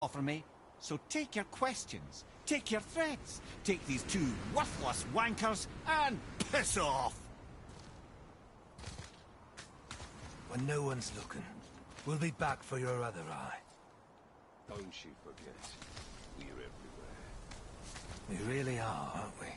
offer me. So take your questions, take your threats, take these two worthless wankers, and piss off! When no one's looking, we'll be back for your other eye. Don't you forget, we're everywhere. We really are, aren't we?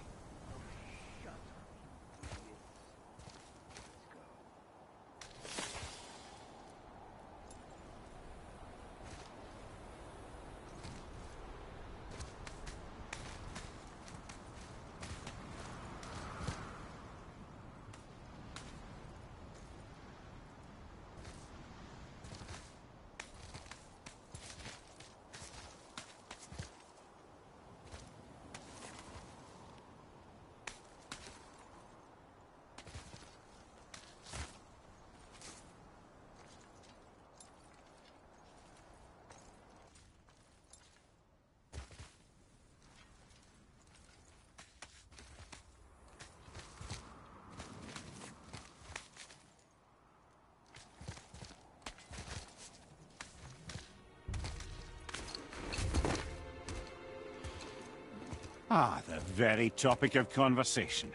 Ah, the very topic of conversation.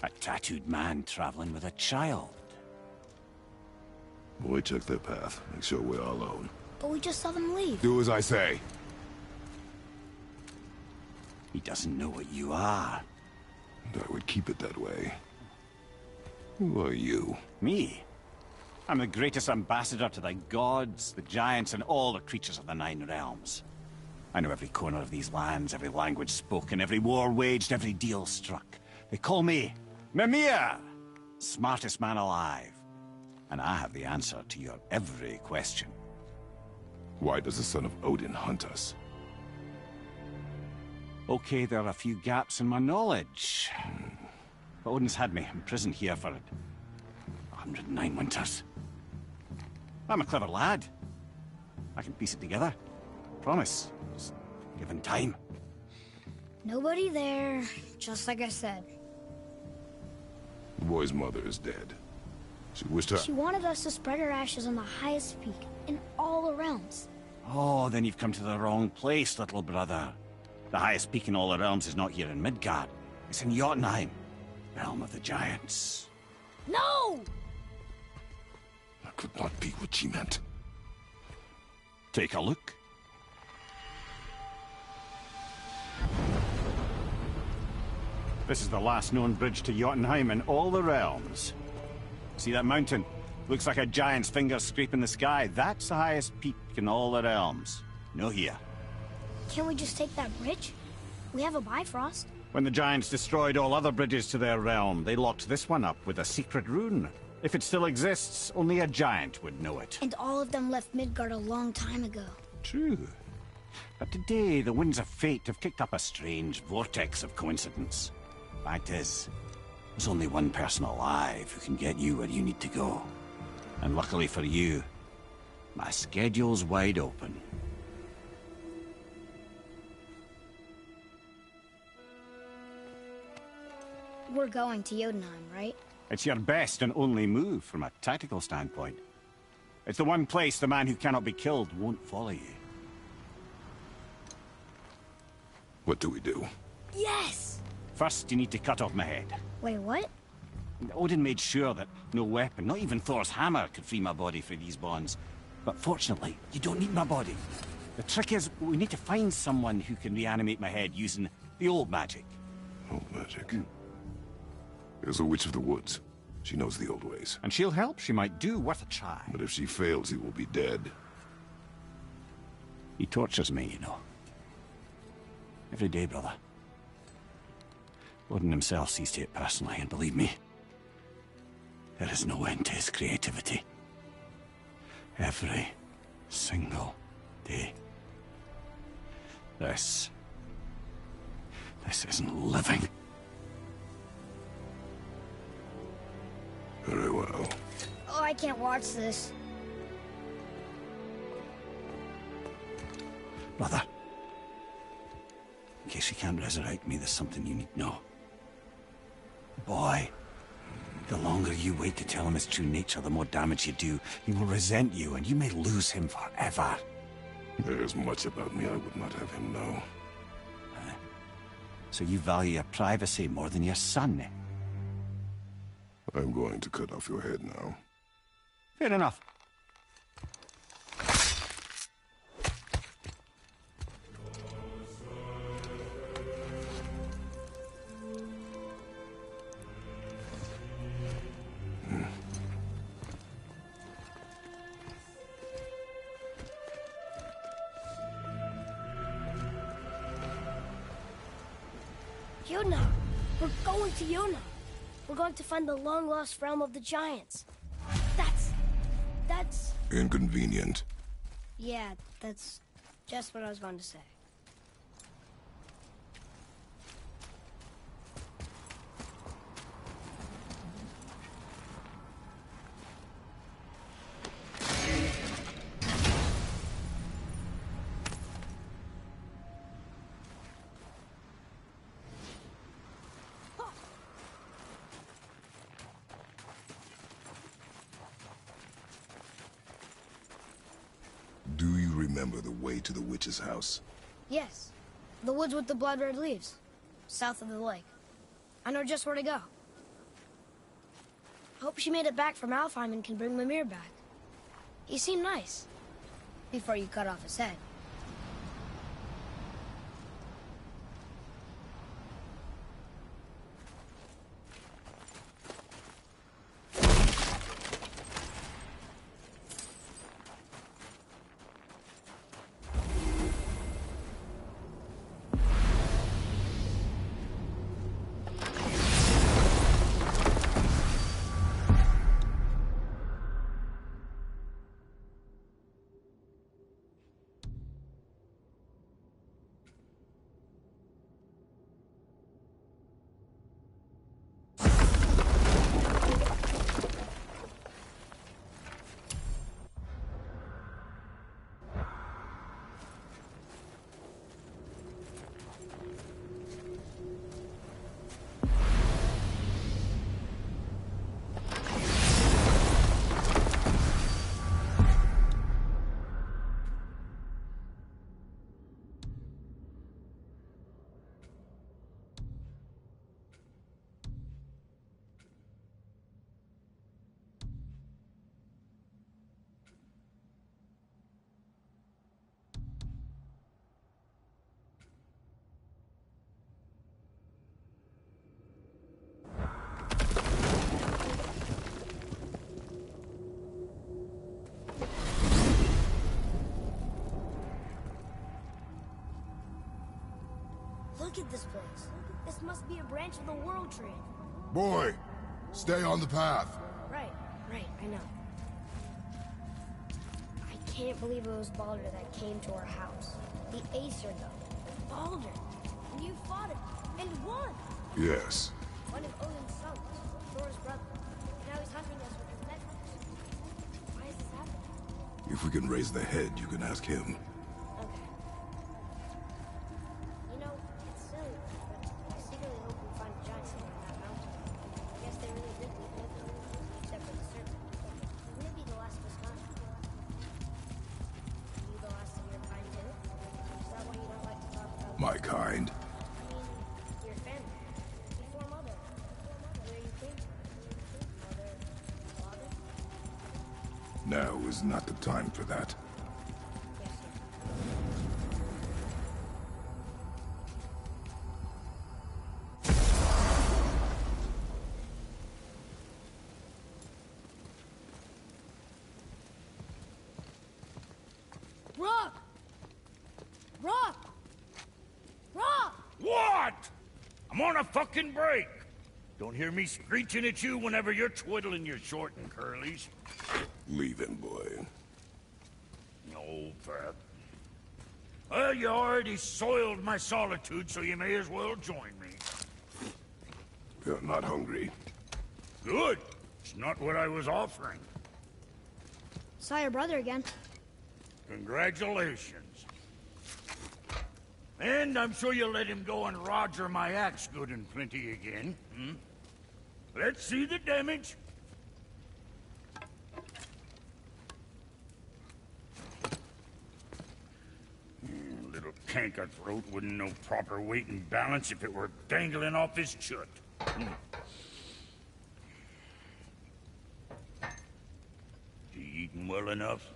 A tattooed man traveling with a child. Boy, check their path. Make sure we're all alone. But we just saw them leave. Do as I say. He doesn't know what you are. And I would keep it that way. Who are you? Me? I'm the greatest ambassador to the gods, the giants, and all the creatures of the Nine Realms. I know every corner of these lands, every language spoken, every war waged, every deal struck. They call me Mimir, smartest man alive. And I have the answer to your every question. Why does the son of Odin hunt us? Okay, there are a few gaps in my knowledge. But Odin's had me imprisoned here for 109 winters. I'm a clever lad. I can piece it together. Promise. Just given time. Nobody there, just like I said. The boy's mother is dead. She wished her... She wanted us to spread her ashes on the highest peak in all the realms. Oh, then you've come to the wrong place, little brother. The highest peak in all the realms is not here in Midgard. It's in Jotunheim, realm of the giants. No! That could not be what she meant. Take a look. This is the last known bridge to Jotunheim in all the realms. See that mountain? Looks like a giant's finger scraping the sky. That's the highest peak in all the realms. No here. Can't we just take that bridge? We have a Bifrost. When the giants destroyed all other bridges to their realm, they locked this one up with a secret rune. If it still exists, only a giant would know it. And all of them left Midgard a long time ago. True. But today, the winds of fate have kicked up a strange vortex of coincidence. Fact is, there's only one person alive who can get you where you need to go. And luckily for you, my schedule's wide open. We're going to Jotunheim, right? It's your best and only move from a tactical standpoint. It's the one place the man who cannot be killed won't follow you. What do we do? Yes! First, you need to cut off my head. Wait, what? Odin made sure that no weapon, not even Thor's hammer, could free my body for these bonds. But fortunately, you don't need my body. The trick is, we need to find someone who can reanimate my head using the old magic. Old magic? There's a witch of the woods. She knows the old ways. And she'll help. She might do worth a try. But if she fails, he will be dead. He tortures me, you know. Every day, brother. Odin himself sees to it personally, and believe me, there is no end to his creativity. Every single day. This isn't living. Very well. Oh, I can't watch this. Brother, in case he can't resurrect me, there's something you need to know. Boy, the longer you wait to tell him his true nature, the more damage you do. He will resent you, and you may lose him forever. There's much about me I would not have him know. So you value your privacy more than your son, eh? I'm going to cut off your head now. Fair enough. Yuna! We're going to Yuna! We're going to find the long-lost realm of the Giants. That's... Inconvenient. Yeah, that's just what I was going to say. Do you remember the way to the witch's house? Yes. The woods with the blood-red leaves. South of the lake. I know just where to go. Hope she made it back from Alfheim and can bring Mimir back. He seemed nice. Before you cut off his head. Look at this place. This must be a branch of the World Tree. Boy, stay on the path. Right, I know. I can't believe it was Baldur that came to our house. The Aesir, though. Baldur. And you fought him. And won. Yes. One of Odin's sons. Thor's brother. Now he's hunting us with his necklace. Why is this happening? If we can raise the head, you can ask him. Okay. You know, it's silly, but I secretly hope we find a giant somewhere in that mountain. I guess they really did leave nothing, except for the serpent. Maybe the last of his kind. Are you the last of your kind, too? Is that why you don't like to talk about... My kind? I mean, your family. Before Mother. Where you came from. Mother, father? Now is not the time for that. Yes, sir. Rock! Rock! Rock! What? I'm on a fucking break. Don't hear me screeching at you whenever you're twiddling your short and curlies. Leave him, boy. No, Fat. Well, you already soiled my solitude, so you may as well join me. You're not hungry. Good. It's not what I was offering. Saw your brother again. Congratulations. And I'm sure you'll let him go and roger my axe good and plenty again. Hmm? Let's see the damage. little canker throat wouldn't know proper weight and balance if it were dangling off his chut. You eating well enough?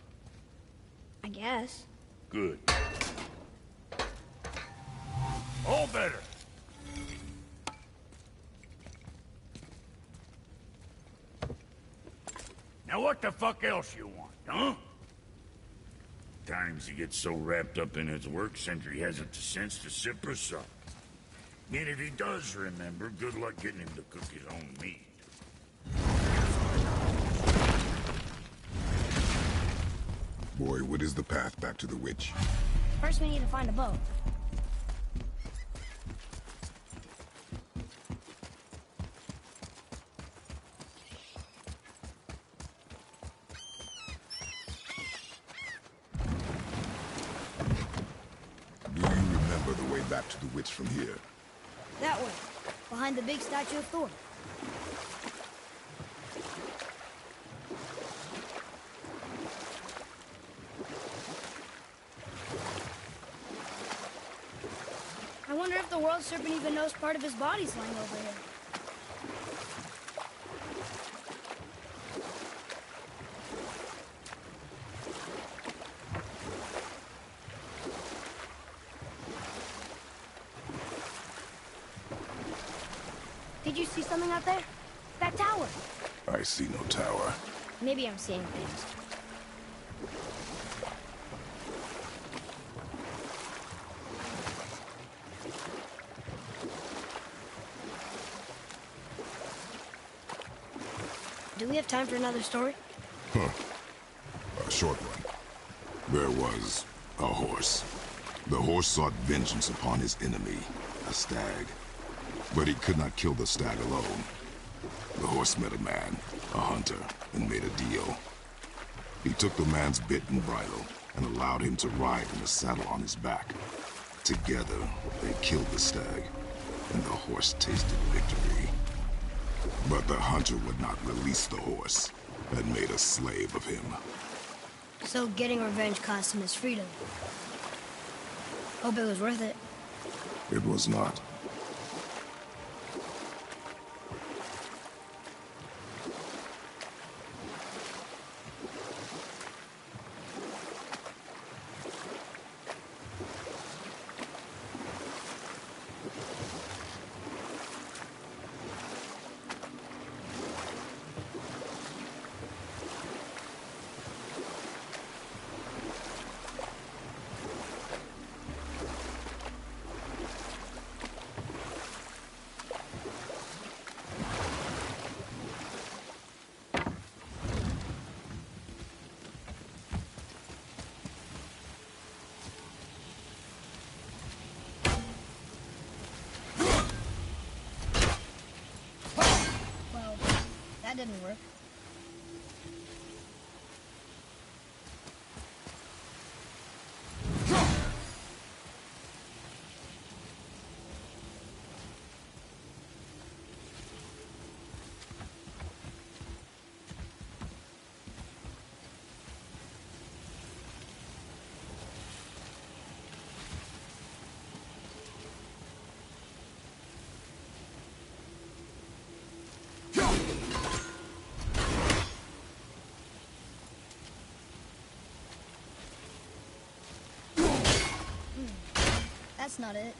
I guess. Good. All better. Now what the fuck else you want, huh? Times he gets so wrapped up in his work, Sentry hasn't the sense to sip or sup. And if he does remember, good luck getting him to cook his own meat. Boy, what is the path back to the witch? First, we need to find a boat. Do you remember the way back to the witch from here? That way, behind the big statue of Thor. I wonder if the world serpent even knows part of his body's lying over here. Did you see something out there? That tower. I see no tower. Maybe I'm seeing things. Do we have time for another story? A short one. There was a horse. The horse sought vengeance upon his enemy, a stag. But he could not kill the stag alone. The horse met a man, a hunter, and made a deal. He took the man's bit and bridle and allowed him to ride in a saddle on his back. Together, they killed the stag, and the horse tasted victory. But the hunter would not release the horse and made a slave of him. So getting revenge cost him his freedom. Hope it was worth it. It was not. Well, that didn't work. That's not it.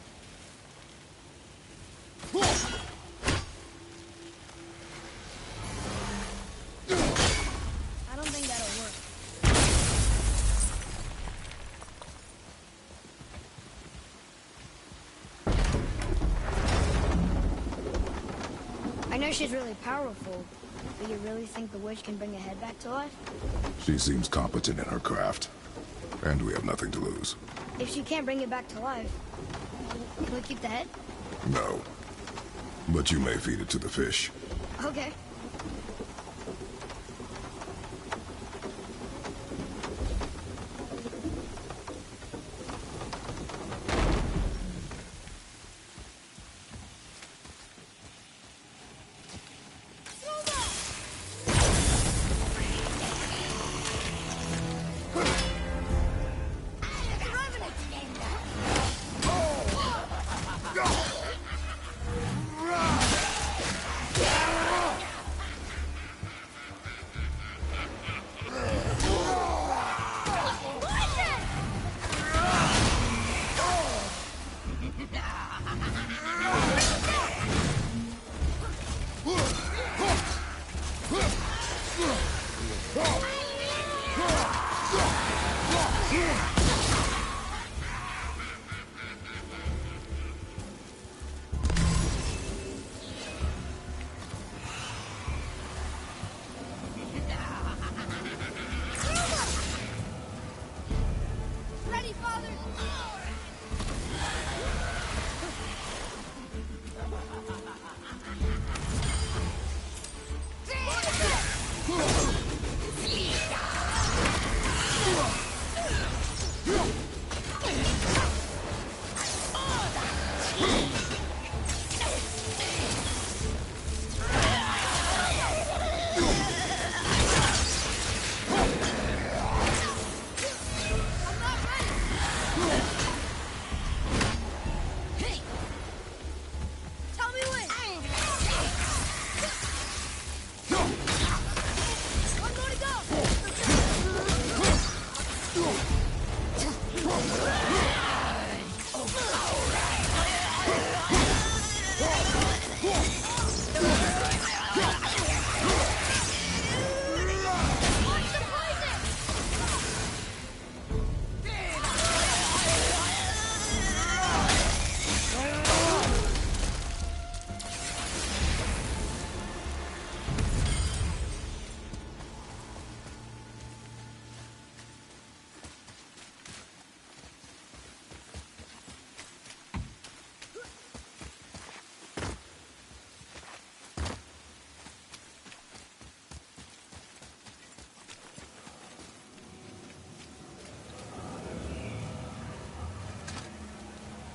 I don't think that'll work. I know she's really powerful, but you really think the witch can bring a head back to life? She seems competent in her craft, and we have nothing to lose. If she can't bring it back to life, can we keep the head? No. But you may feed it to the fish. Okay.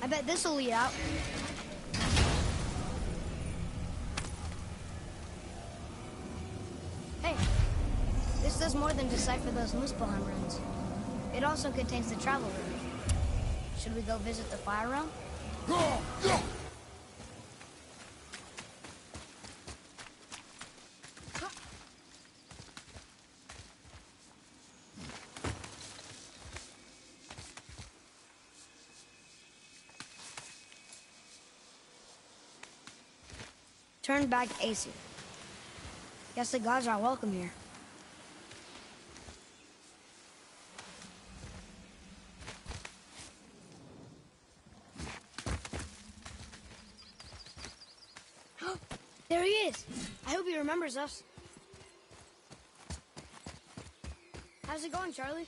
I bet this'll lead out. Hey, this does more than decipher those Muspelheim runes. It also contains the travel route. Should we go visit the fire realm? Turn back Aesir. Guess the gods are welcome here. There he is! I hope he remembers us. How's it going, Charlie?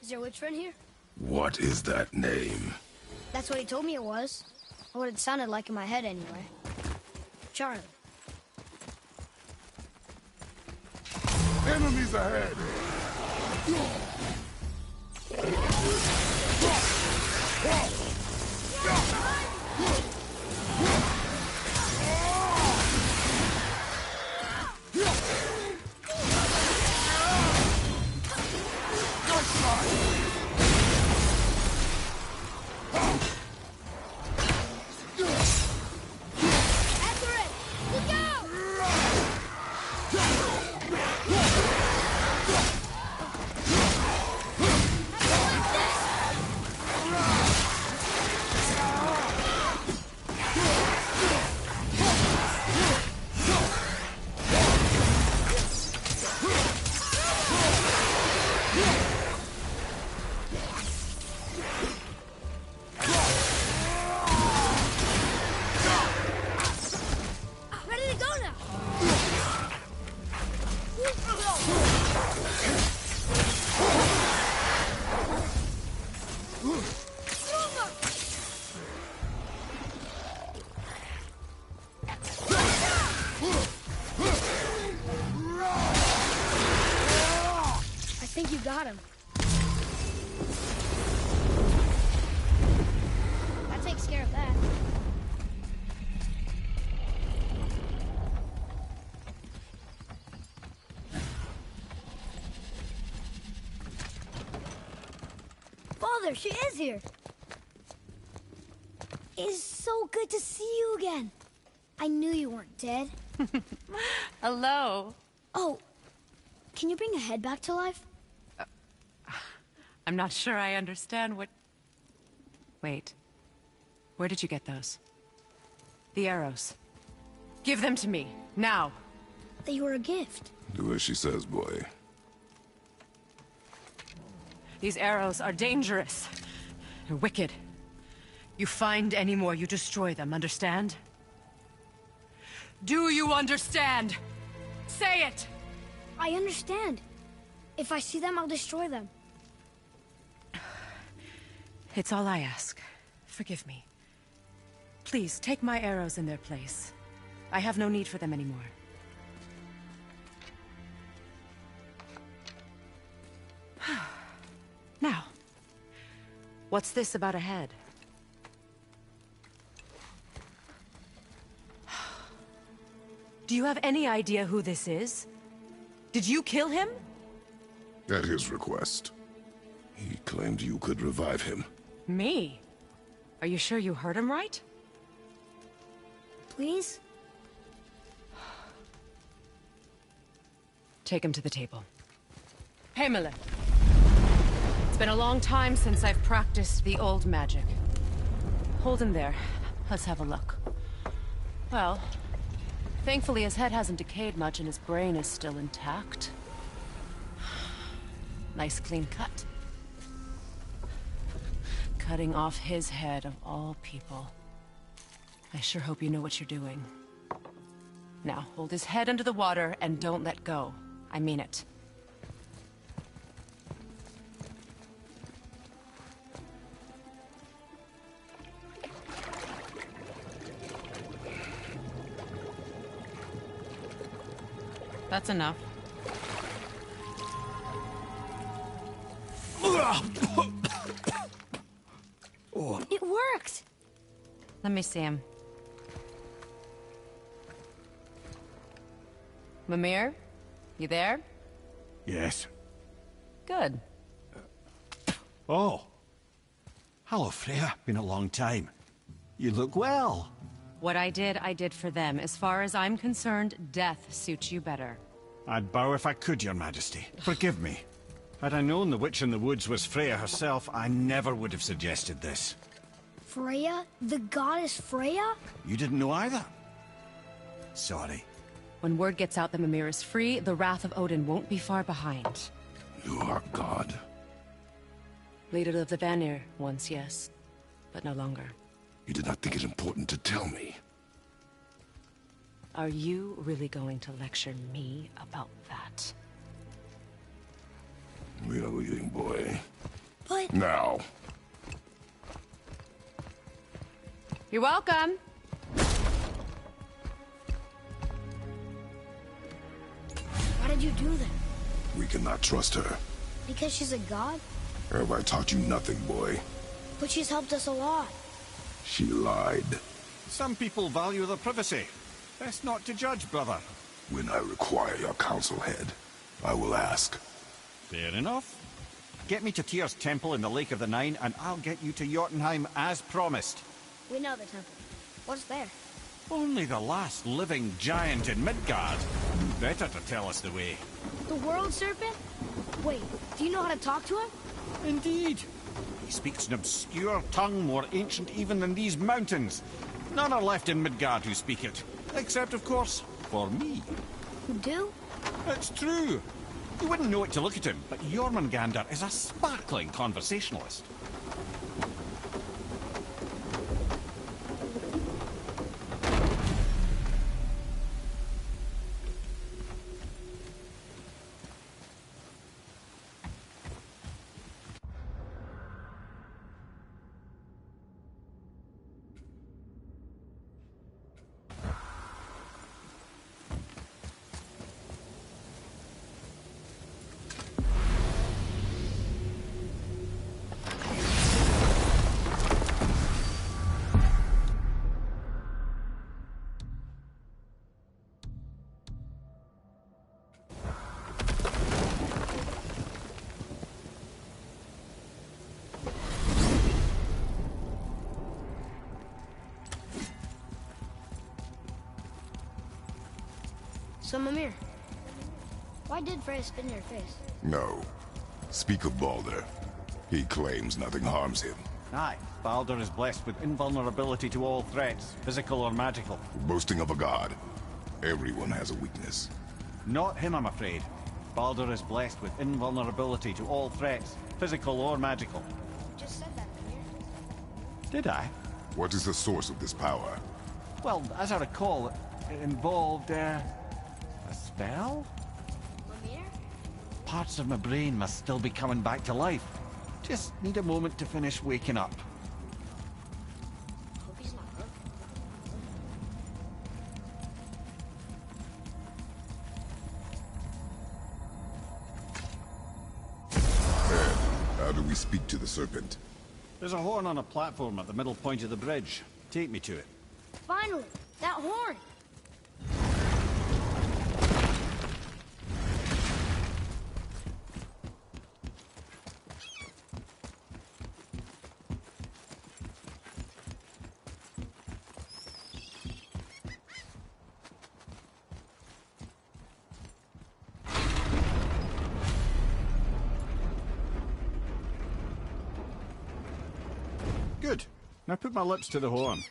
Is your witch friend here? What is that name? That's what he told me it was. Or what it sounded like in my head, anyway. Charlie. Enemies ahead! I think you got him. That takes care of that. Father, she is here. It's so good to see you again. I knew you weren't dead. Hello. Oh, can you bring a head back to life? I'm not sure I understand what... Wait. Where did you get those? The arrows. Give them to me, now. They were a gift. Do as she says, boy. These arrows are dangerous. They're wicked. You find any more, you destroy them, understand? Do you understand? Say it! I understand. If I see them, I'll destroy them. It's all I ask. Forgive me. Please, take my arrows in their place. I have no need for them anymore. Now, what's this about a head? Do you have any idea who this is? Did you kill him? At his request. He claimed you could revive him. Me? Are you sure you heard him right? Please? Take him to the table. Hamlet. It's been a long time since I've practiced the old magic. Hold him there. Let's have a look. Well, thankfully his head hasn't decayed much and his brain is still intact. Nice clean cut. Cutting off his head of all people. I sure hope you know what you're doing. Now, hold his head under the water and don't let go. I mean it. That's enough. It worked! Let me see him. Mimir? You there? Yes. Good. Oh. Hello, Freya. Been a long time. You look well. What I did for them. As far as I'm concerned, death suits you better. I'd bow if I could, Your Majesty. Forgive me. Had I known the witch in the woods was Freya herself, I never would have suggested this. Freya? The goddess Freya? You didn't know either? Sorry. When word gets out that Mimir is free, the wrath of Odin won't be far behind. You are God. Leader of the Vanir, once yes, but no longer. You did not think it important to tell me. Are you really going to lecture me about that? We are leaving, boy. But... Now. You're welcome. Why did you do that? We cannot trust her. Because she's a god? Have I taught you nothing, boy? But she's helped us a lot. She lied. Some people value their privacy. Best not to judge, brother. When I require your council head, I will ask. Fair enough. Get me to Tyr's temple in the Lake of the Nine, and I'll get you to Jotunheim as promised. We know the temple. What's there? Only the last living giant in Midgard. Better to tell us the way. The world serpent? Wait, do you know how to talk to him? Indeed. He speaks an obscure tongue more ancient even than these mountains. None are left in Midgard who speak it. Except, of course, for me. You do? It's true. You wouldn't know it to look at him, but Jormungandr is a sparkling conversationalist. So, Mimir, why did Freya spit in your face? No. Speak of Baldur. He claims nothing harms him. Aye, Baldur is blessed with invulnerability to all threats, physical or magical. Boasting of a god. Everyone has a weakness. Not him, I'm afraid. Baldur is blessed with invulnerability to all threats, physical or magical. You just said that, Mimir. Did I? What is the source of this power? Well, as I recall, it involved, a spell? Mimir? Parts of my brain must still be coming back to life. Just need a moment to finish waking up. Hope he's not broken. How do we speak to the serpent? There's a horn on a platform at the middle point of the bridge. Take me to it. Finally! That horn! Good. Now put my lips to the horn.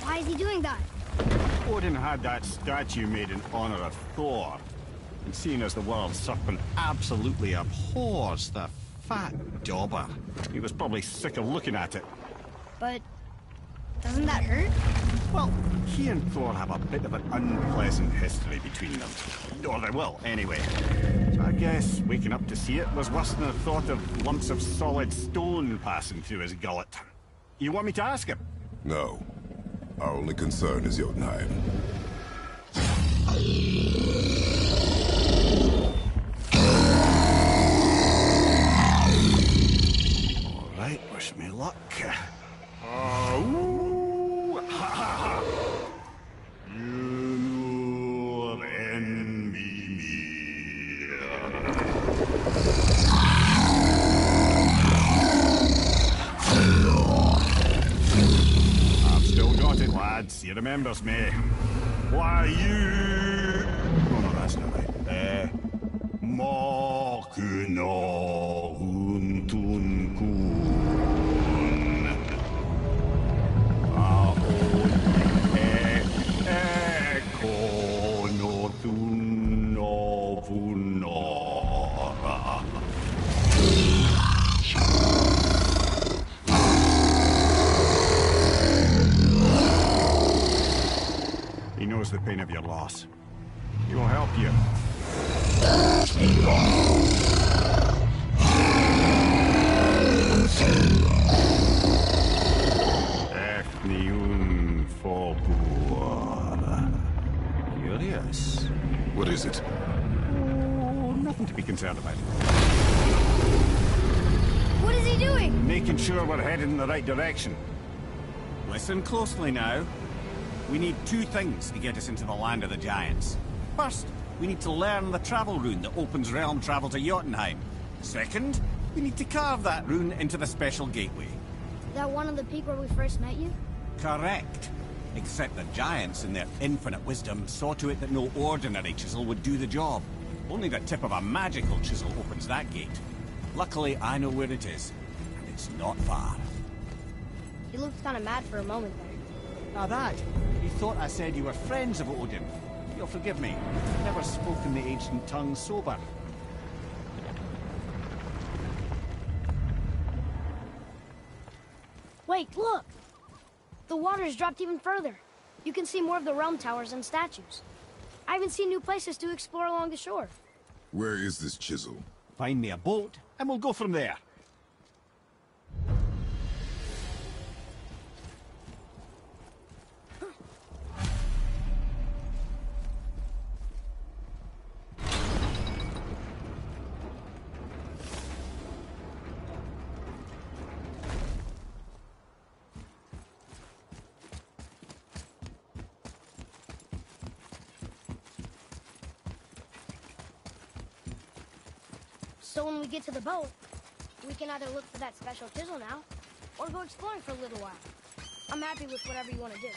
Why is he doing that? Odin had that statue made in honor of Thor. And seeing as the world serpent absolutely abhors the fat dauber, he was probably sick of looking at it. But... doesn't that hurt? Well, he and Thor have a bit of an unpleasant history between them. Or they will, anyway. So I guess waking up to see it was worse than the thought of lumps of solid stone passing through his gullet. You want me to ask him? No. Our only concern is Jotunheim. All right, wish me luck. Ooh, ha, ha, ha. You envy me. I've still got it, lads. He remembers me. Why you? Oh no, that's not right. Mokuno huntun kun. Aon ekono tuno vunora. He knows the pain of your loss. He will help you. Efniun Fobuar. Curious. What is it? Oh, nothing to be concerned about. What is he doing? Making sure we're headed in the right direction. Listen closely now. We need two things to get us into the land of the giants. First, we need to learn the travel rune that opens realm travel to Jotunheim. Second, we need to carve that rune into the special gateway. That one on the peak where we first met you? Correct. Except the giants, in their infinite wisdom, saw to it that no ordinary chisel would do the job. Only the tip of a magical chisel opens that gate. Luckily, I know where it is, and it's not far. You looked kind of mad for a moment there. Now that, you thought I said you were friends of Odin. You'll forgive me. I've never spoken the ancient tongue sober. Wait, look! The water's dropped even further. You can see more of the realm towers and statues. I even see new places to explore along the shore. Where is this chisel? Find me a boat, and we'll go from there. So when we get to the boat, we can either look for that special chisel now, or go exploring for a little while. I'm happy with whatever you want to do.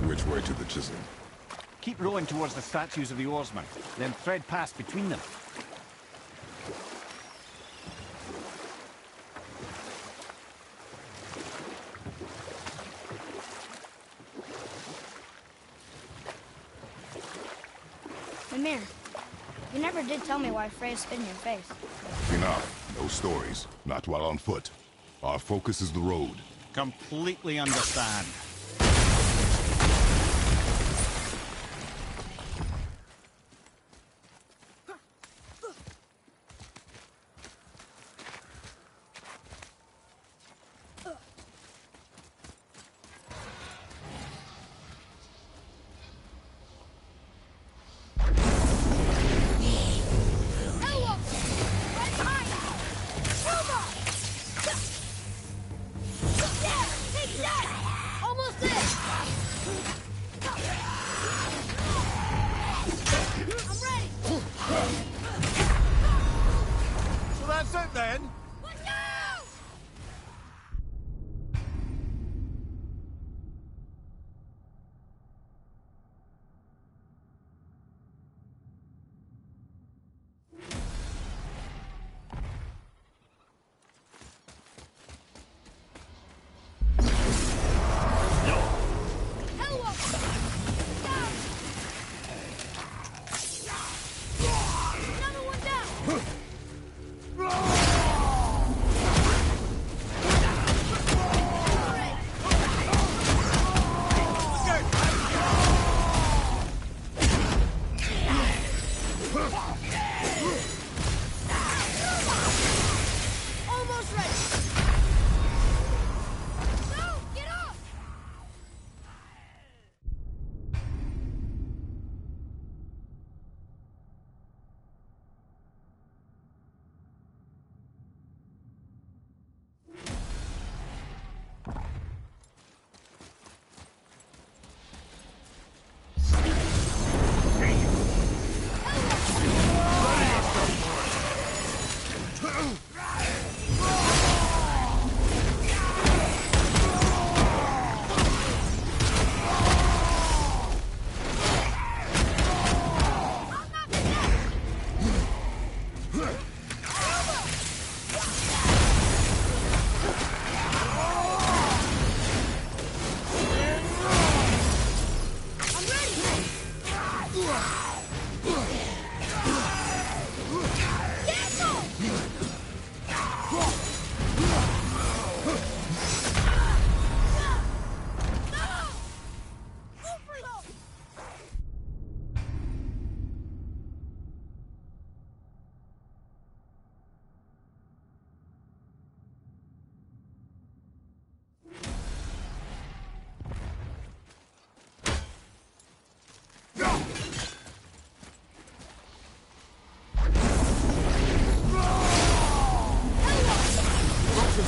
Which way to the chisel? Keep rowing towards the statues of the oarsmen, then thread past between them. Mimir, you never did tell me why Freya spit in your face. Enough. No stories. Not while on foot. Our focus is the road. Completely understand. Almost there!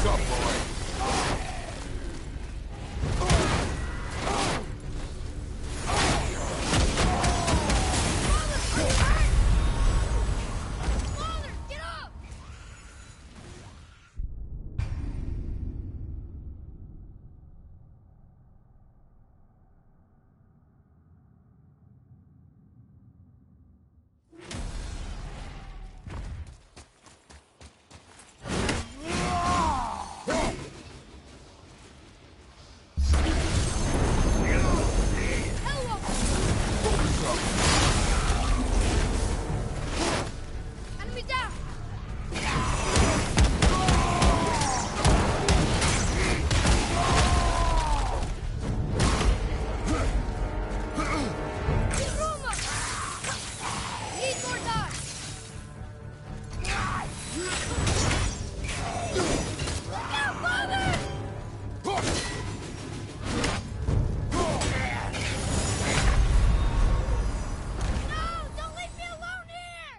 up, boy. Get up! Enemy down! Roma! Eat or die! Look out, father! No! Don't leave me alone here!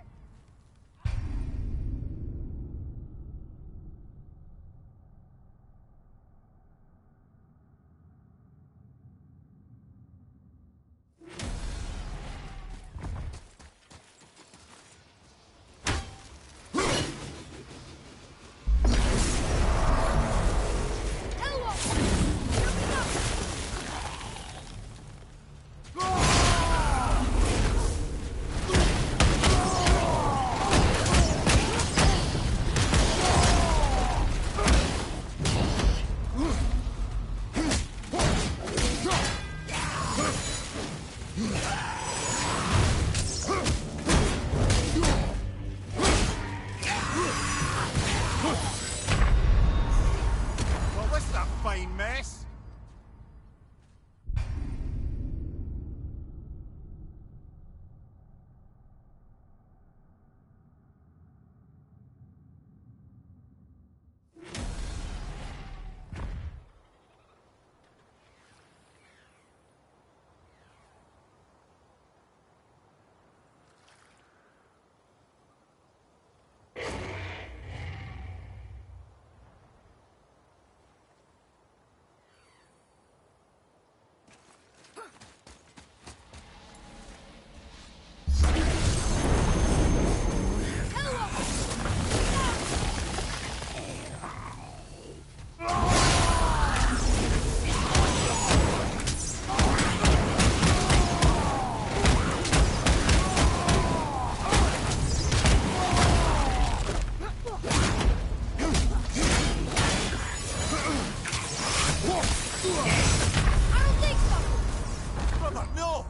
Hello! Coming up! Well, what's that fine mess? I don't think so! Brother, no!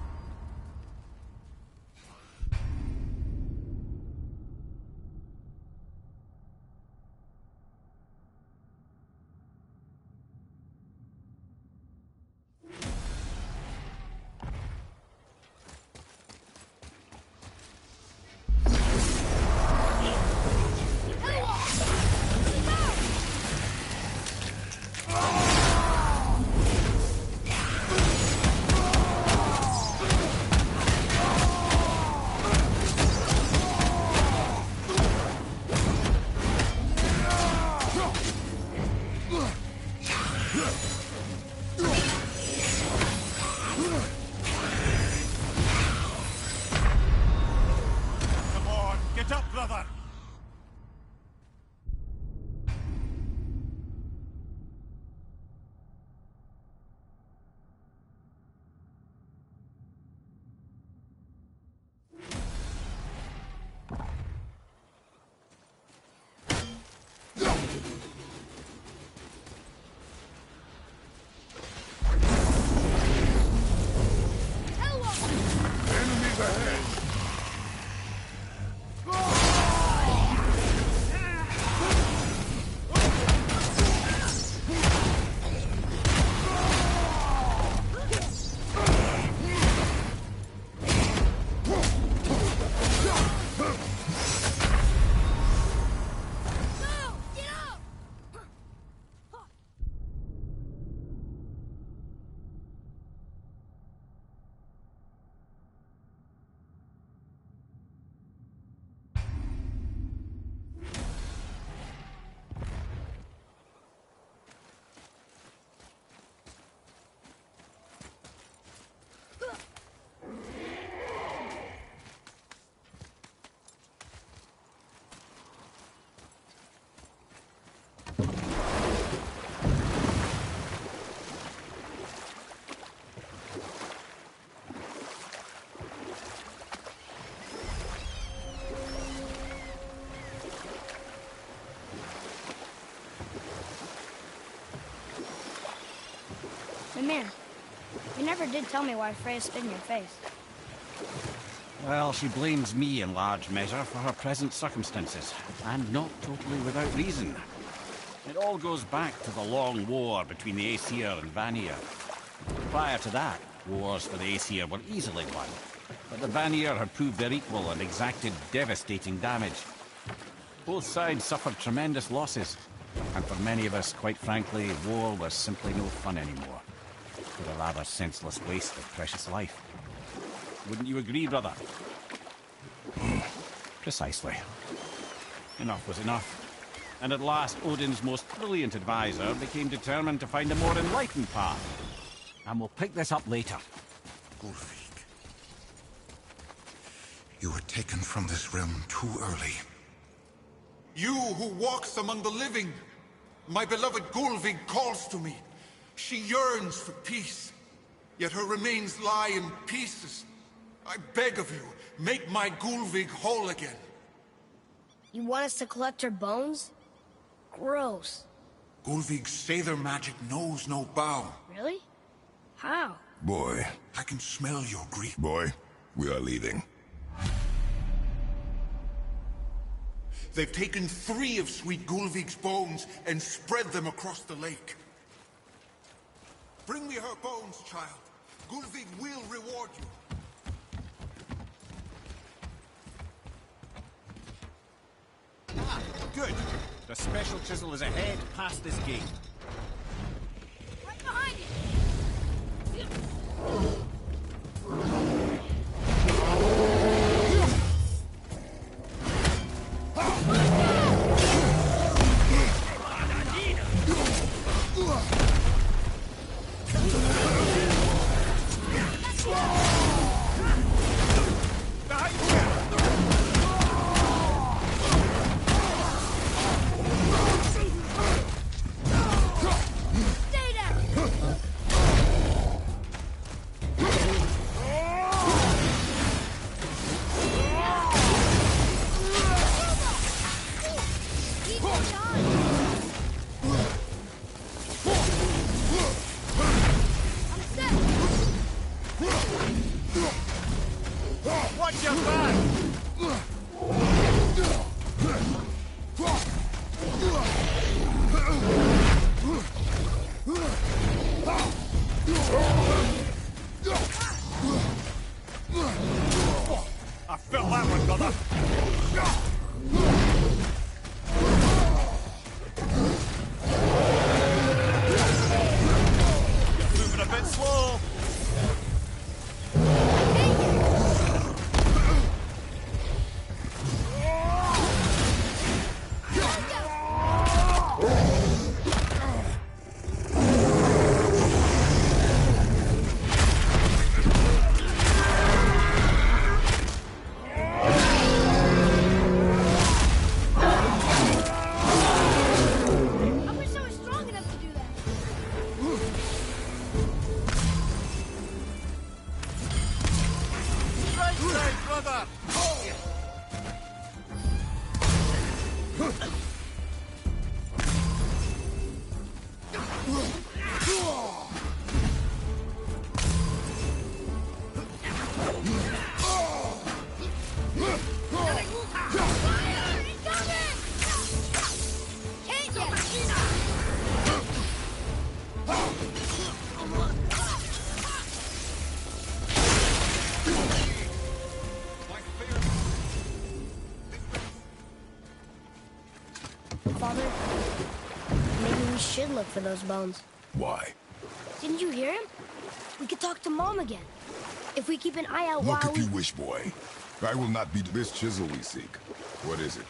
Come on, get up, brother! Mimir, you never did tell me why Freya spit in your face. Well, she blames me in large measure for her present circumstances, and not totally without reason. It all goes back to the long war between the Aesir and Vanir. Prior to that, wars for the Aesir were easily won, but the Vanir had proved their equal and exacted devastating damage. Both sides suffered tremendous losses, and for many of us, quite frankly, war was simply no fun anymore. It was a rather senseless waste of precious life. Wouldn't you agree, brother? Precisely. Enough was enough. And at last, Odin's most brilliant advisor became determined to find a more enlightened path. And we'll pick this up later. Gulvik. You were taken from this realm too early. You who walks among the living! My beloved Gulvig calls to me. She yearns for peace, yet her remains lie in pieces. I beg of you, make my Gulvig whole again. You want us to collect her bones? Gross. Gulvig's Sather magic knows no bow. Really? How? Boy. I can smell your grief. Boy, we are leaving. They've taken 3 of sweet Gulvig's bones and spread them across the lake. Bring me her bones, child. Gulvig will reward you. Ah, good. The special chisel is ahead, past this gate. Right behind you! Watch your back! I felt that one, brother. You're moving a bit slow. Father, maybe we should look for those bones. Why? Didn't you hear him? We could talk to Mom again. If we keep an eye out Look while if you wish, boy. I will not be this chisel we seek. What is it?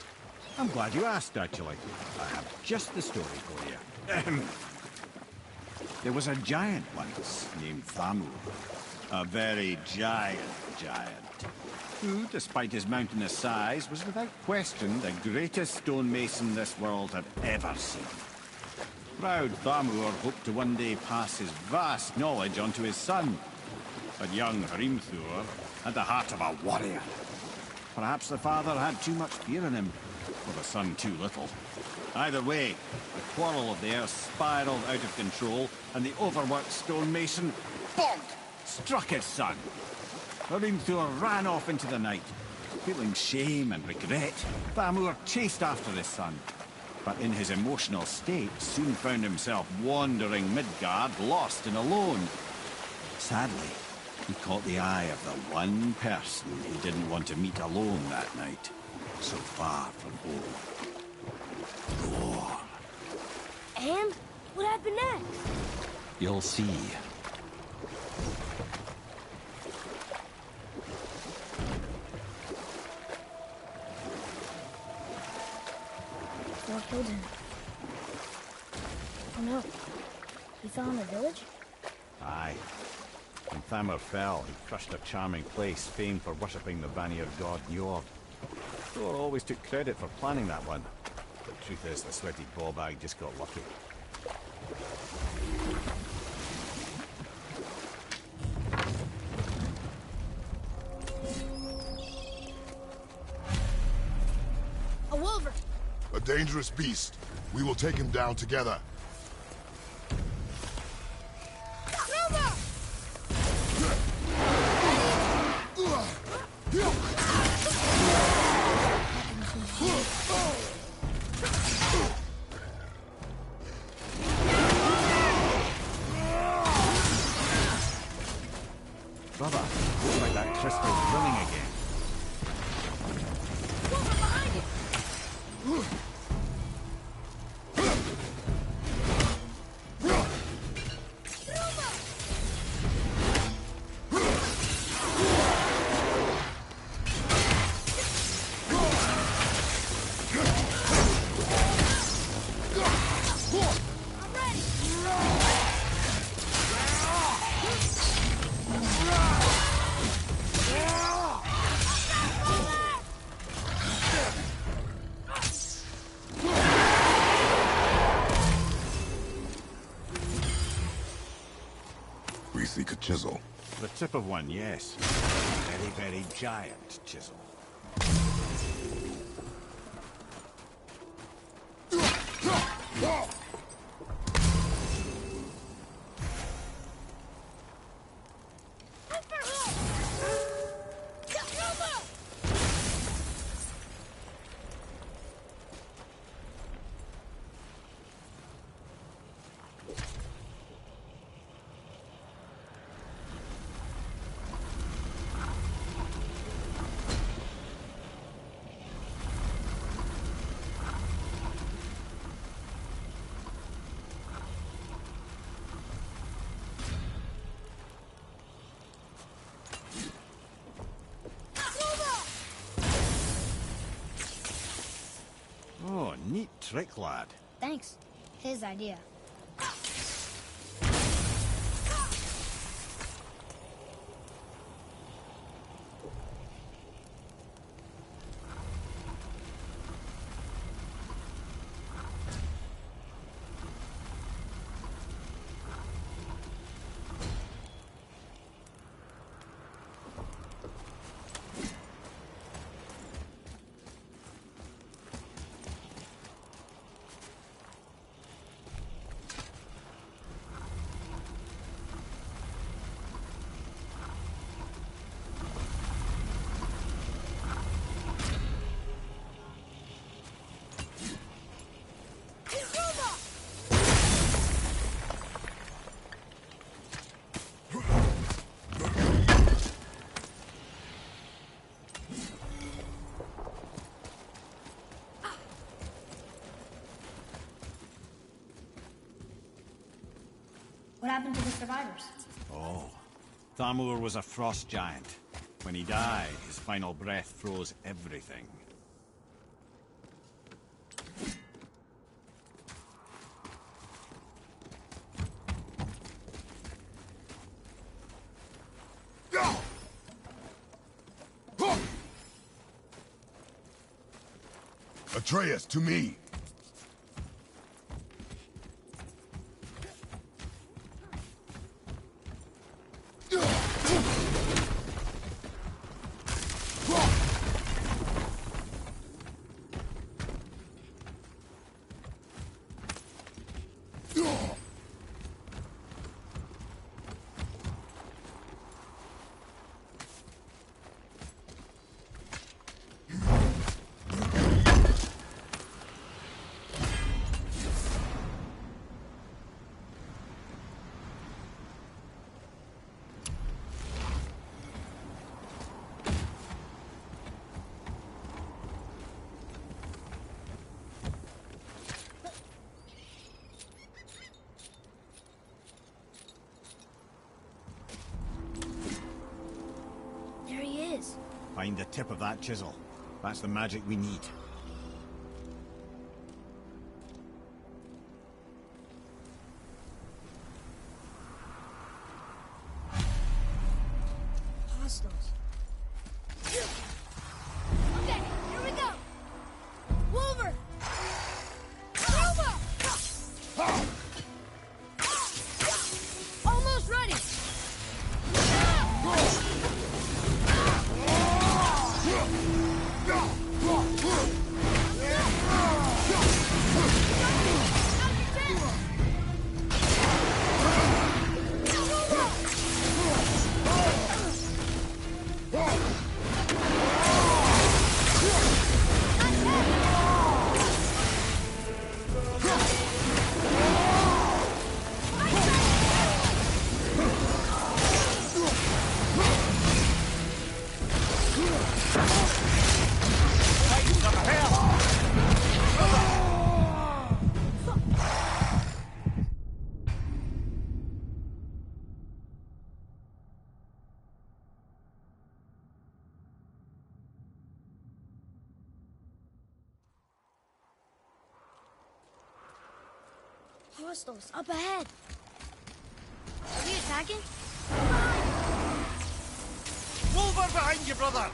I'm glad you asked, actually. I have just the story for you. There was a giant once named Thamur. A very giant, who, despite his mountainous size, was without question the greatest stonemason this world had ever seen. Proud Thamur hoped to one day pass his vast knowledge on to his son. But young Hrimthur had the heart of a warrior. Perhaps the father had too much fear in him, or the son too little. Either way, the quarrel of theirs spiraled out of control, and the overworked stonemason, bonk, struck his son. Hrimthur ran off into the night. Feeling shame and regret, Thamur chased after his son, but in his emotional state soon found himself wandering Midgard, lost and alone. Sadly, he caught the eye of the one person he didn't want to meet alone that night, so far from home. War. And what happened next? You'll see. What killed him? Oh no. He fell in the village? Aye. When Thamur fell, he crushed a charming place famed for worshipping the Vanir god Njord. Thor always took credit for planning that one. But truth is, the sweaty ballbag just got lucky. A wolver! A dangerous beast. We will take him down together. Brother, looks like that crystal's running again. Wolver behind it! We seek a chisel. The tip of one, yes. Very, very giant chisel. Oh, neat trick, lad. Thanks. His idea. What happened to the survivors? Oh. Thamur was a frost giant. When he died, his final breath froze everything. Atreus, to me! Find the tip of that chisel. That's the magic we need. Hostiles. Okay, here we go. Wolver. Almost ready. Hostiles up ahead. Are we attacking? Wolver behind you, brother!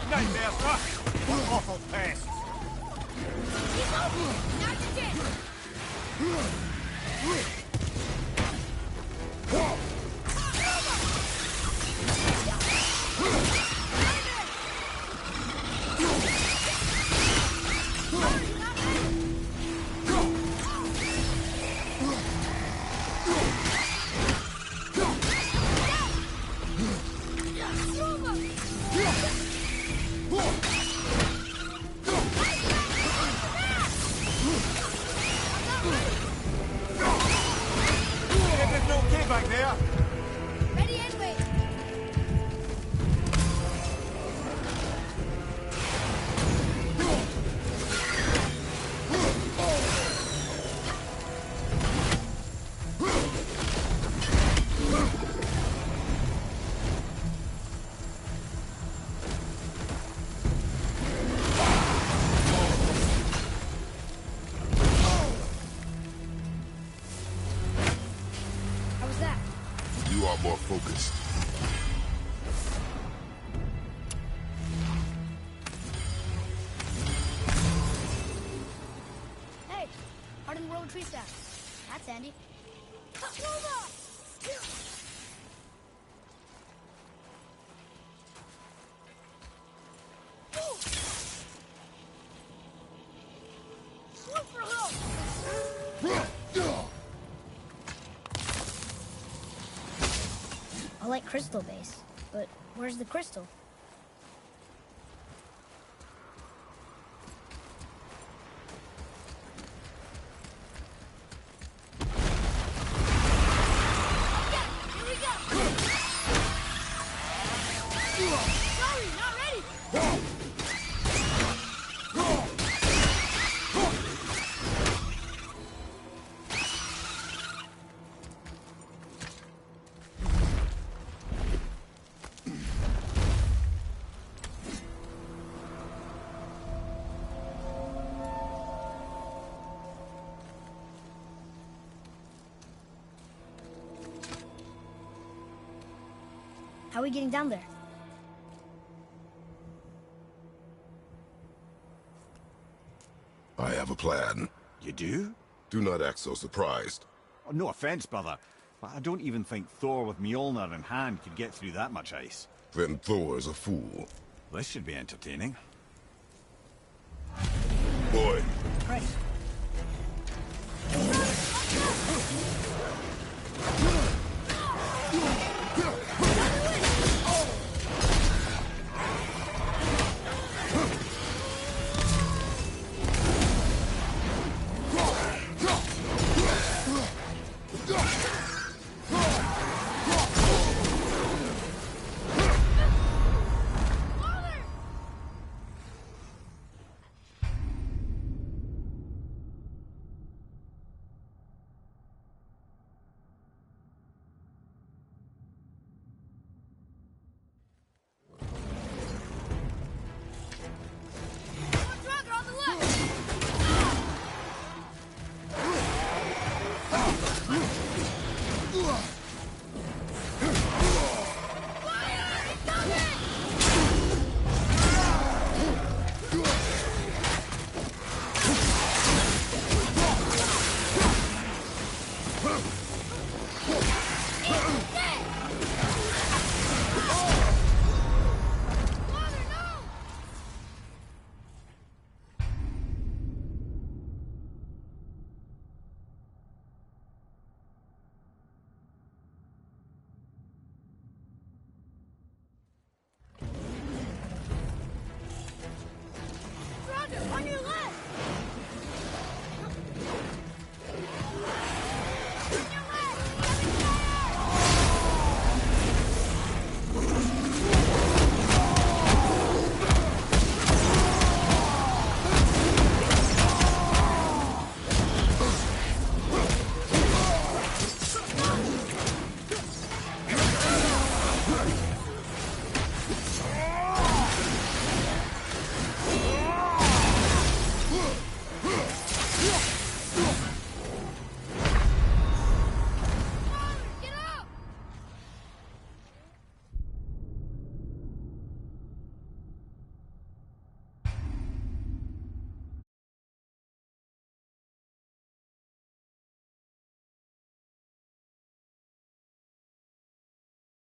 Nightmare, Rock! What awful pests! He's open! Now you did! Everything okay back there? more focused. Hey, hardened road tree staff. That's handy. I like crystal base, but where's the crystal? How are we getting down there? I have a plan. You do? Do not act so surprised. Oh, no offense, brother, but I don't even think Thor with Mjolnir in hand could get through that much ice. Then Thor's a fool. This should be entertaining. Boy, Christ.